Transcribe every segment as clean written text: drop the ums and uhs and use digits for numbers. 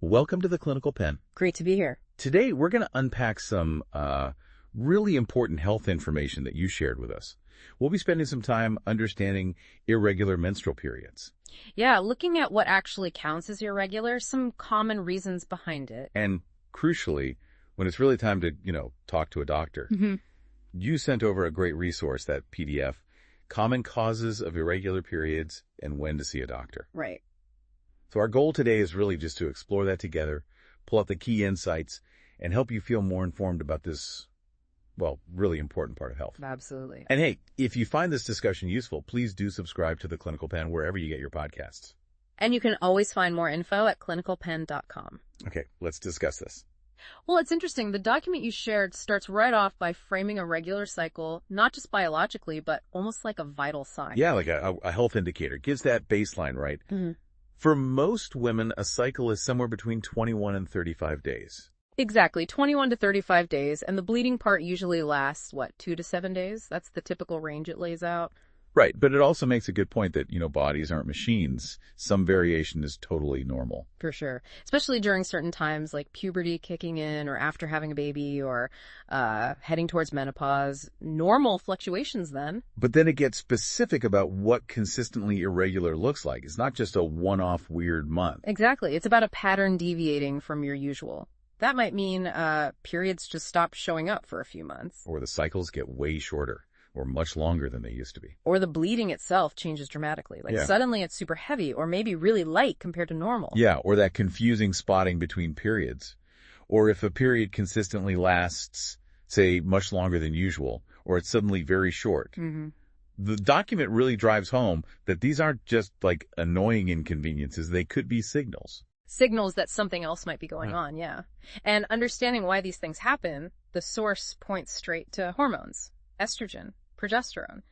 Welcome to the Clinical Pen. Great to be here. Today, we're going to unpack some really important health information that you shared with us. We'll be spending some time understanding irregular menstrual periods. Yeah, looking at what actually counts as irregular, some common reasons behind it. And crucially, when it's really time to, talk to a doctor, you sent over a great resource, that PDF, Common Causes of Irregular Periods and When to See a Doctor. Right. So our goal today is really just to explore that together, pull out the key insights, and help you feel more informed about this, really important part of health. Absolutely. And hey, if you find this discussion useful, please do subscribe to the Clinical Pen wherever you get your podcasts. And you can always find more info at clinicalpen.com. Okay, let's discuss this. Well, it's interesting. The document you shared starts right off by framing a regular cycle, not just biologically, but almost like a vital sign. Yeah, like a health indicator. Gives that baseline, right? For most women, a cycle is somewhere between 21 and 35 days. Exactly, 21 to 35 days, and the bleeding part usually lasts, 2 to 7 days? That's the typical range it lays out. Right, but it also makes a good point that, bodies aren't machines. Some variation is totally normal. For sure, especially during certain times like puberty kicking in or after having a baby or heading towards menopause. Normal fluctuations then. But then it gets specific about what consistently irregular looks like. It's not just a one-off weird month. Exactly, it's about a pattern deviating from your usual. That might mean periods just stop showing up for a few months. Or the cycles get way shorter or much longer than they used to be. Or the bleeding itself changes dramatically. Suddenly it's super heavy or maybe really light compared to normal. Yeah, or that confusing spotting between periods. Or if a period consistently lasts, say, much longer than usual, or it's suddenly very short. The document really drives home that these aren't just like annoying inconveniences. They could be signals. Signals that something else might be going on, yeah. And understanding why these things happen, the source points straight to hormones, estrogen, progesterone.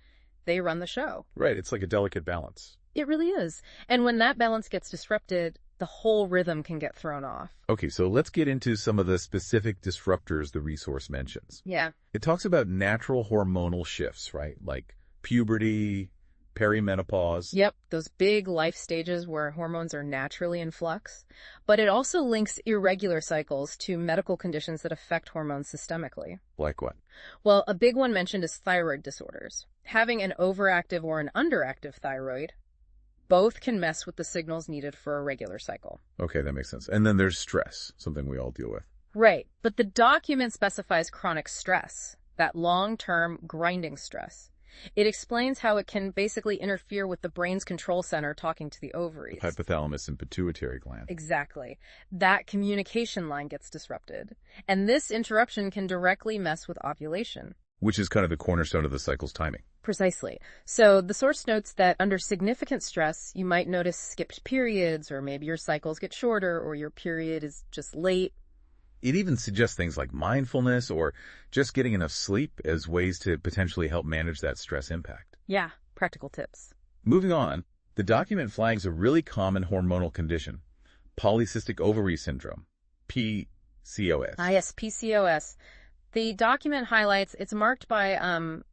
They run the show. Right, it's like a delicate balance. It really is. And when that balance gets disrupted, the whole rhythm can get thrown off. Okay, so let's get into some of the specific disruptors the resource mentions. Yeah. It talks about natural hormonal shifts, right? Like puberty, perimenopause. Yep, those big life stages where hormones are naturally in flux. But it also links irregular cycles to medical conditions that affect hormones systemically. Like what? Well, a big one mentioned is thyroid disorders. Having an overactive or an underactive thyroid, both can mess with the signals needed for a regular cycle. Okay, that makes sense. And then there's stress, something we all deal with. Right, but the document specifies chronic stress, that long-term grinding stress. It explains how it can basically interfere with the brain's control center talking to the ovaries. Hypothalamus and pituitary gland. Exactly. That communication line gets disrupted. And this interruption can directly mess with ovulation. Which is kind of the cornerstone of the cycle's timing. Precisely. So the source notes that under significant stress, you might notice skipped periods, or maybe your cycles get shorter, or your period is just late. It even suggests things like mindfulness or just getting enough sleep as ways to potentially help manage that stress impact. Yeah, practical tips. Moving on, the document flags a really common hormonal condition, polycystic ovary syndrome, PCOS. Yes, PCOS. The document highlights it's marked by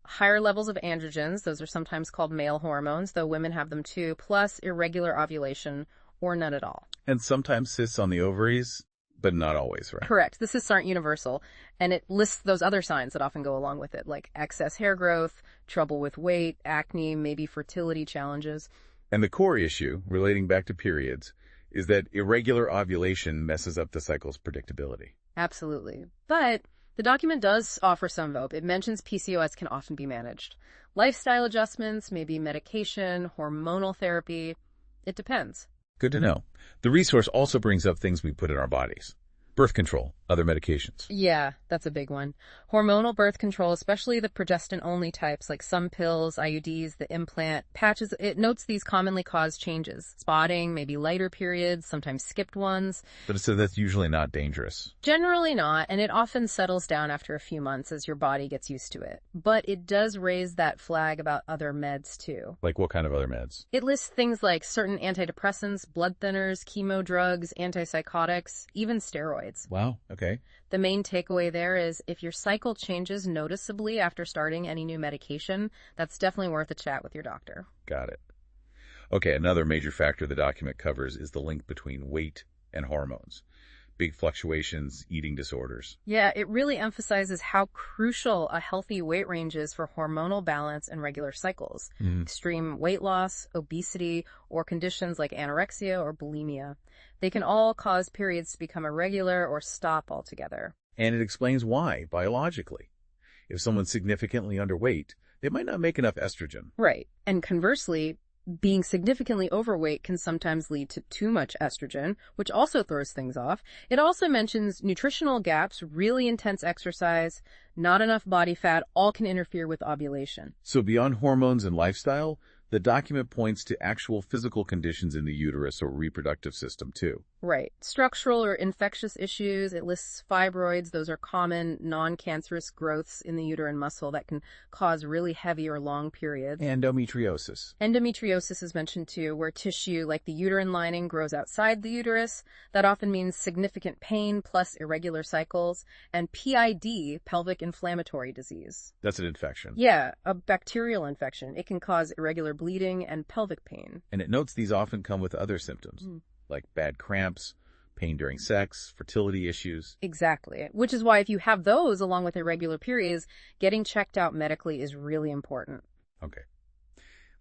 higher levels of androgens. Those are sometimes called male hormones, though women have them too, plus irregular ovulation or none at all. And sometimes cysts on the ovaries, but not always, right? Correct. The cysts aren't universal, and it lists those other signs that often go along with it, like excess hair growth, trouble with weight, acne, maybe fertility challenges. And the core issue, relating back to periods, is that irregular ovulation messes up the cycle's predictability. Absolutely. But the document does offer some hope. It mentions PCOS can often be managed. Lifestyle adjustments, maybe medication, hormonal therapy. It depends. Good to know. The resource also brings up things we put in our bodies. Birth control, other medications. Yeah, that's a big one. Hormonal birth control, especially the progestin-only types, like some pills, IUDs, the implant, patches, it notes these commonly cause changes. Spotting, maybe lighter periods, sometimes skipped ones. But so that's usually not dangerous. Generally not, and it often settles down after a few months as your body gets used to it. But it does raise that flag about other meds, too. Like what kind of other meds? It lists things like certain antidepressants, blood thinners, chemo drugs, antipsychotics, even steroids. Wow, okay. The main takeaway there is if your cycle changes noticeably after starting any new medication, that's definitely worth a chat with your doctor. Got it. Okay, another major factor the document covers is the link between weight and hormones, big fluctuations, eating disorders. Yeah, it really emphasizes how crucial a healthy weight range is for hormonal balance and regular cycles. Extreme weight loss, obesity, or conditions like anorexia or bulimia. They can all cause periods to become irregular or stop altogether. And it explains why, biologically. If someone's significantly underweight, they might not make enough estrogen. Right. And conversely, being significantly overweight can sometimes lead to too much estrogen, which also throws things off. It also mentions nutritional gaps, really intense exercise, not enough body fat, all can interfere with ovulation. So beyond hormones and lifestyle, the document points to actual physical conditions in the uterus or reproductive system, too. Right. Structural or infectious issues. It lists fibroids. Those are common non-cancerous growths in the uterine muscle that can cause really heavy or long periods. Endometriosis. Endometriosis is mentioned too, where tissue like the uterine lining grows outside the uterus. That often means significant pain plus irregular cycles. And PID, pelvic inflammatory disease. That's an infection. Yeah, a bacterial infection. It can cause irregular bleeding and pelvic pain. And it notes these often come with other symptoms, like bad cramps, pain during sex, fertility issues. Exactly. Which is why if you have those along with irregular periods, getting checked out medically is really important. Okay.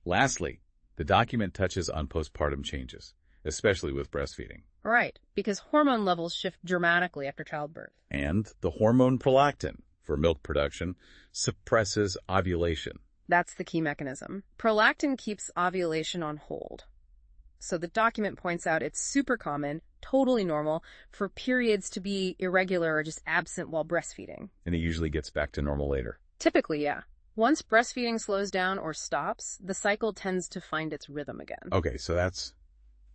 Lastly, the document touches on postpartum changes, especially with breastfeeding. Right, because hormone levels shift dramatically after childbirth. And the hormone prolactin, for milk production, suppresses ovulation. That's the key mechanism. Prolactin keeps ovulation on hold. So the document points out it's super common, totally normal, for periods to be irregular or just absent while breastfeeding. And it usually gets back to normal later. Typically, yeah. Once breastfeeding slows down or stops, the cycle tends to find its rhythm again. Okay, so that's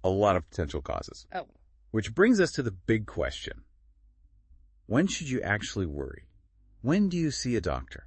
a lot of potential causes. Oh. Which brings us to the big question. When should you actually worry? When do you see a doctor?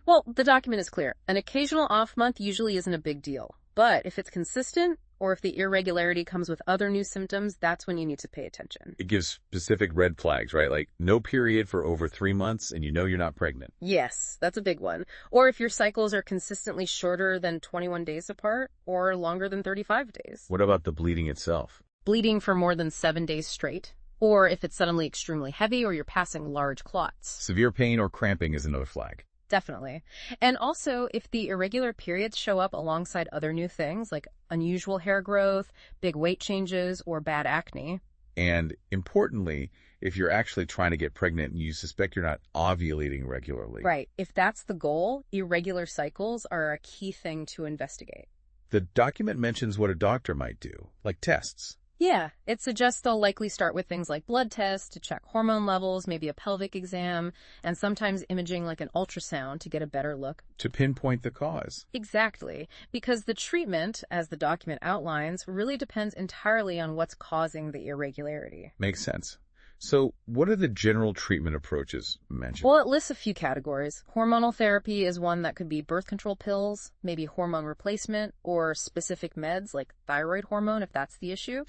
Well, the document is clear. An occasional off month usually isn't a big deal. But if it's consistent, or if the irregularity comes with other new symptoms, that's when you need to pay attention. It gives specific red flags, right? Like no period for over 3 months and you know you're not pregnant. Yes, that's a big one. Or if your cycles are consistently shorter than 21 days apart or longer than 35 days. What about the bleeding itself? Bleeding for more than 7 days straight. Or if it's suddenly extremely heavy or you're passing large clots. Severe pain or cramping is another flag. Definitely. And also, if the irregular periods show up alongside other new things like unusual hair growth, big weight changes, or bad acne. And importantly, if you're actually trying to get pregnant and you suspect you're not ovulating regularly. Right. If that's the goal, irregular cycles are a key thing to investigate. The document mentions what a doctor might do, like tests. Yeah, it suggests they'll likely start with things like blood tests to check hormone levels, maybe a pelvic exam, and sometimes imaging like an ultrasound to get a better look. To pinpoint the cause. Exactly, because the treatment, as the document outlines, really depends entirely on what's causing the irregularity. Makes sense. So what are the general treatment approaches mentioned? Well, it lists a few categories. Hormonal therapy is one that could be birth control pills, maybe hormone replacement, or specific meds like thyroid hormone if that's the issue.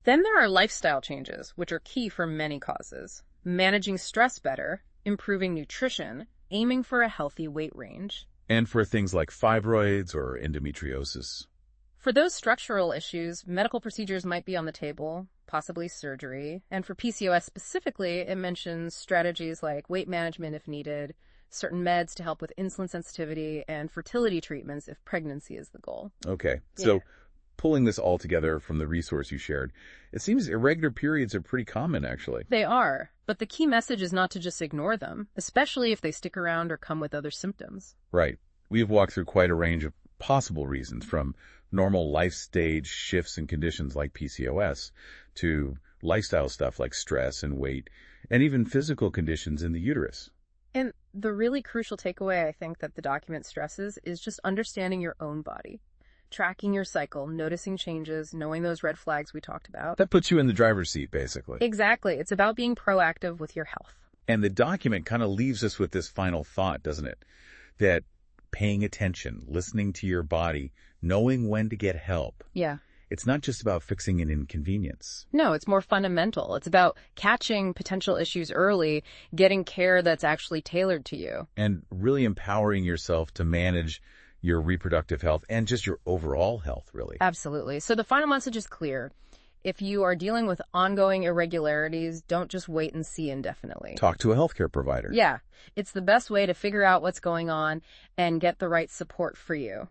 Then there are lifestyle changes, which are key for many causes. Managing stress better, improving nutrition, aiming for a healthy weight range. And for things like fibroids or endometriosis. For those structural issues, medical procedures might be on the table, possibly surgery. And for PCOS specifically, it mentions strategies like weight management if needed, certain meds to help with insulin sensitivity, and fertility treatments if pregnancy is the goal. Okay, so pulling this all together from the resource you shared, it seems irregular periods are pretty common, actually. They are, but the key message is not to just ignore them, especially if they stick around or come with other symptoms. Right. We've walked through quite a range of possible reasons, from normal life stage shifts and conditions like PCOS to lifestyle stuff like stress and weight, and even physical conditions in the uterus. And the really crucial takeaway I think that the document stresses is just understanding your own body. Tracking your cycle, noticing changes, knowing those red flags we talked about. That puts you in the driver's seat, basically. Exactly. It's about being proactive with your health. And the document kind of leaves us with this final thought, doesn't it? That paying attention, listening to your body, knowing when to get help. Yeah. It's not just about fixing an inconvenience. No, it's more fundamental. It's about catching potential issues early, getting care that's actually tailored to you. And really empowering yourself to manage your reproductive health and just your overall health, really. Absolutely. So the final message is clear. If you are dealing with ongoing irregularities, don't just wait and see indefinitely. Talk to a healthcare provider. Yeah, it's the best way to figure out what's going on and get the right support for you.